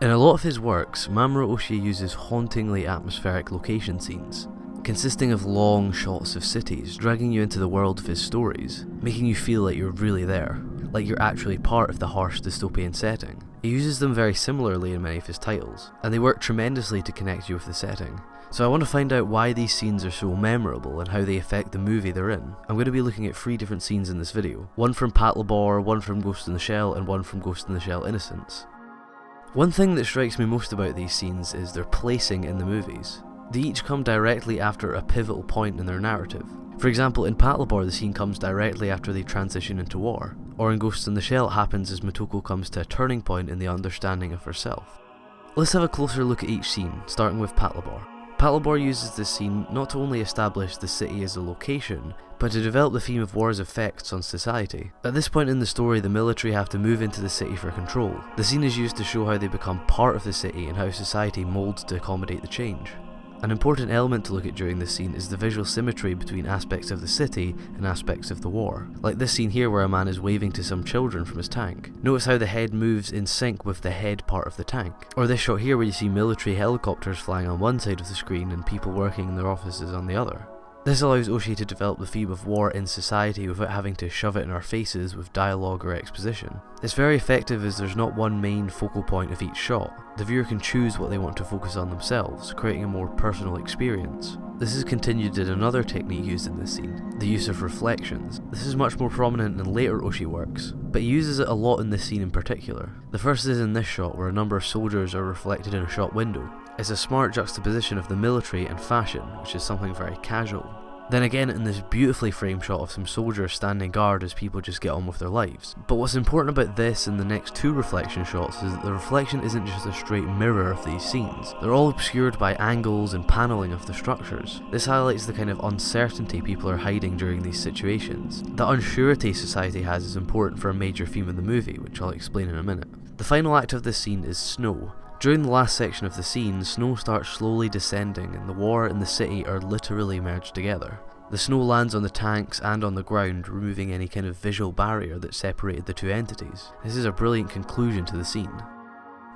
In a lot of his works, Mamoru Oshii uses hauntingly atmospheric location scenes, consisting of long shots of cities, dragging you into the world of his stories, making you feel like you're really there, like you're actually part of the harsh dystopian setting. He uses them very similarly in many of his titles, and they work tremendously to connect you with the setting. So I want to find out why these scenes are so memorable and how they affect the movie they're in. I'm going to be looking at 3 different scenes in this video, one from Patlabor, one from Ghost in the Shell, and one from Ghost in the Shell Innocence. One thing that strikes me most about these scenes is their placing in the movies. They each come directly after a pivotal point in their narrative. For example, in Patlabor the scene comes directly after they transition into war, or in Ghost in the Shell it happens as Motoko comes to a turning point in the understanding of herself. Let's have a closer look at each scene, starting with Patlabor. Patlabor uses this scene not to only establish the city as a location, but to develop the theme of war's effects on society. At this point in the story, the military have to move into the city for control. The scene is used to show how they become part of the city and how society molds to accommodate the change. An important element to look at during this scene is the visual symmetry between aspects of the city and aspects of the war. Like this scene here where a man is waving to some children from his tank. Notice how the head moves in sync with the head part of the tank. Or this shot here where you see military helicopters flying on one side of the screen and people working in their offices on the other. This allows Oshii to develop the theme of war in society without having to shove it in our faces with dialogue or exposition. It's very effective as there's not one main focal point of each shot. The viewer can choose what they want to focus on themselves, creating a more personal experience. This is continued in another technique used in this scene, the use of reflections. This is much more prominent in later Oshii works, but he uses it a lot in this scene in particular. The first is in this shot where a number of soldiers are reflected in a shop window. It's a smart juxtaposition of the military and fashion, which is something very casual. Then again in this beautifully framed shot of some soldiers standing guard as people just get on with their lives. But what's important about this and the next 2 reflection shots is that the reflection isn't just a straight mirror of these scenes. They're all obscured by angles and paneling of the structures. This highlights the kind of uncertainty people are hiding during these situations. The unsurety society has is important for a major theme of the movie, which I'll explain in a minute. The final act of this scene is snow. During the last section of the scene, snow starts slowly descending and the war and the city are literally merged together. The snow lands on the tanks and on the ground, removing any kind of visual barrier that separated the 2 entities. This is a brilliant conclusion to the scene.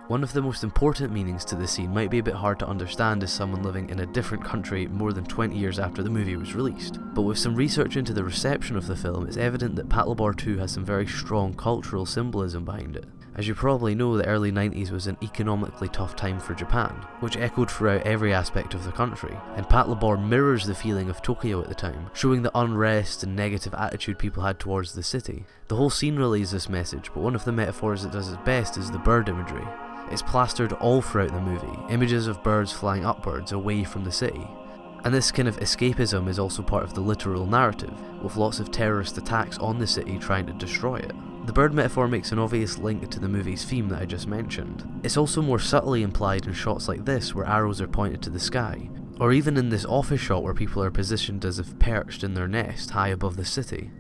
One of the most important meanings to the scene might be a bit hard to understand as someone living in a different country more than 20 years after the movie was released. But with some research into the reception of the film, it's evident that Patlabor 2 has some very strong cultural symbolism behind it. As you probably know, the early 90s was an economically tough time for Japan, which echoed throughout every aspect of the country, and Patlabor mirrors the feeling of Tokyo at the time, showing the unrest and negative attitude people had towards the city. The whole scene relays this message, but one of the metaphors that does it best is the bird imagery. It's plastered all throughout the movie, images of birds flying upwards away from the city. And this kind of escapism is also part of the literal narrative, with lots of terrorist attacks on the city trying to destroy it. The bird metaphor makes an obvious link to the movie's theme that I just mentioned. It's also more subtly implied in shots like this where arrows are pointed to the sky, or even in this office shot where people are positioned as if perched in their nest high above the city.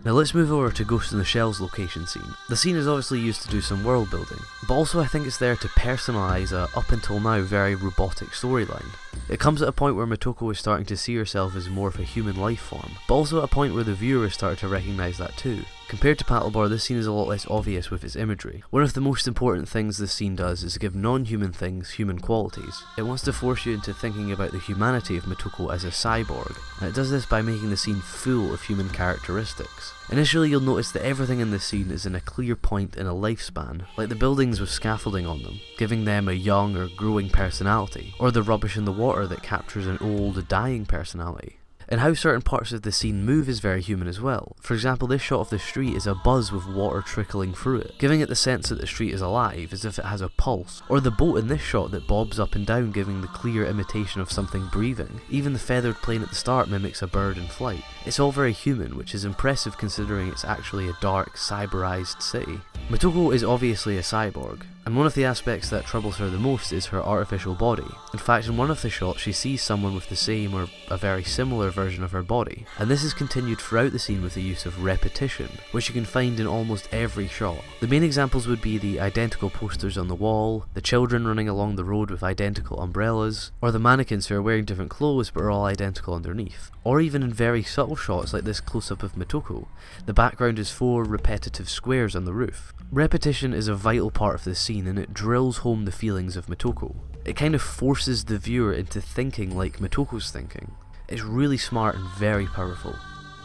Now let's move over to Ghost in the Shell's location scene. The scene is obviously used to do some world building, but also I think it's there to personalise a up until now very robotic storyline. It comes at a point where Motoko is starting to see herself as more of a human life form, but also at a point where the viewer is starting to recognise that too. Compared to Patlabor, this scene is a lot less obvious with its imagery. One of the most important things this scene does is give non-human things human qualities. It wants to force you into thinking about the humanity of Motoko as a cyborg, and it does this by making the scene full of human characteristics. Initially you'll notice that everything in this scene is in a clear point in a lifespan, like the buildings with scaffolding on them, giving them a young or growing personality, or the rubbish in the water that captures an old, dying personality. And how certain parts of the scene move is very human as well. For example, this shot of the street is abuzz with water trickling through it, giving it the sense that the street is alive, as if it has a pulse. Or the boat in this shot that bobs up and down, giving the clear imitation of something breathing. Even the feathered plane at the start mimics a bird in flight. It's all very human, which is impressive considering it's actually a dark, cyberized city. Motoko is obviously a cyborg, and one of the aspects that troubles her the most is her artificial body. In fact, in one of the shots she sees someone with the same or a very similar version of her body, and this is continued throughout the scene with the use of repetition, which you can find in almost every shot. The main examples would be the identical posters on the wall, the children running along the road with identical umbrellas, or the mannequins who are wearing different clothes but are all identical underneath. Or even in very subtle shots like this close-up of Motoko, the background is 4 repetitive squares on the roof. Repetition is a vital part of this scene, and it drills home the feelings of Motoko. It kind of forces the viewer into thinking like Motoko's thinking. It's really smart and very powerful.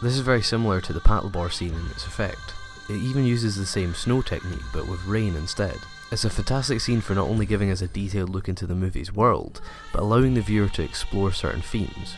This is very similar to the Patlabor scene in its effect. It even uses the same snow technique but with rain instead. It's a fantastic scene for not only giving us a detailed look into the movie's world, but allowing the viewer to explore certain themes.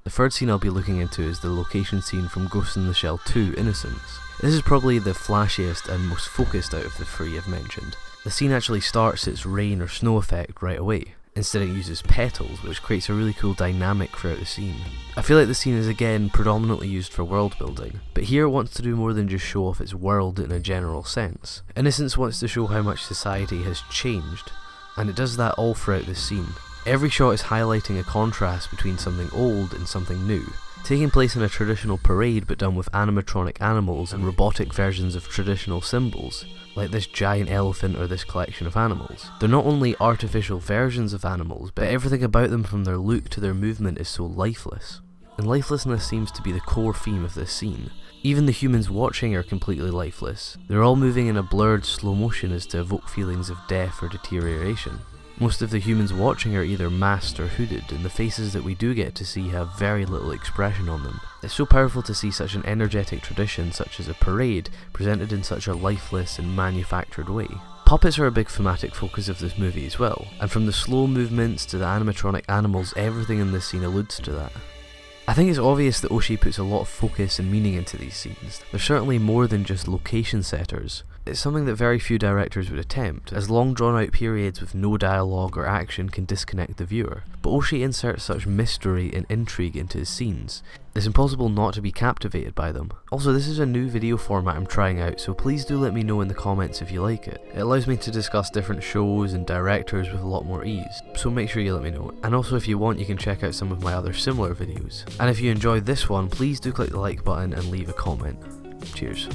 The third scene I'll be looking into is the location scene from Ghost in the Shell 2 Innocence. This is probably the flashiest and most focused out of the 3 I've mentioned. The scene actually starts its rain or snow effect right away. Instead it uses petals, which creates a really cool dynamic throughout the scene. I feel like the scene is again predominantly used for world building, but here it wants to do more than just show off its world in a general sense. Innocence wants to show how much society has changed, and it does that all throughout this scene. Every shot is highlighting a contrast between something old and something new, taking place in a traditional parade but done with animatronic animals and robotic versions of traditional symbols, like this giant elephant or this collection of animals. They're not only artificial versions of animals, but everything about them from their look to their movement is so lifeless. And lifelessness seems to be the core theme of this scene. Even the humans watching are completely lifeless. They're all moving in a blurred slow motion as to evoke feelings of death or deterioration. Most of the humans watching are either masked or hooded, and the faces that we do get to see have very little expression on them. It's so powerful to see such an energetic tradition such as a parade presented in such a lifeless and manufactured way. Puppets are a big thematic focus of this movie as well, and from the slow movements to the animatronic animals, everything in this scene alludes to that. I think it's obvious that Oshii puts a lot of focus and meaning into these scenes. They're certainly more than just location setters. It's something that very few directors would attempt, as long drawn out periods with no dialogue or action can disconnect the viewer. But Oshii inserts such mystery and intrigue into his scenes. It's impossible not to be captivated by them. Also, this is a new video format I'm trying out, so please do let me know in the comments if you like it. It allows me to discuss different shows and directors with a lot more ease, so make sure you let me know. And also, if you want, you can check out some of my other similar videos. And if you enjoyed this one, please do click the like button and leave a comment. Cheers.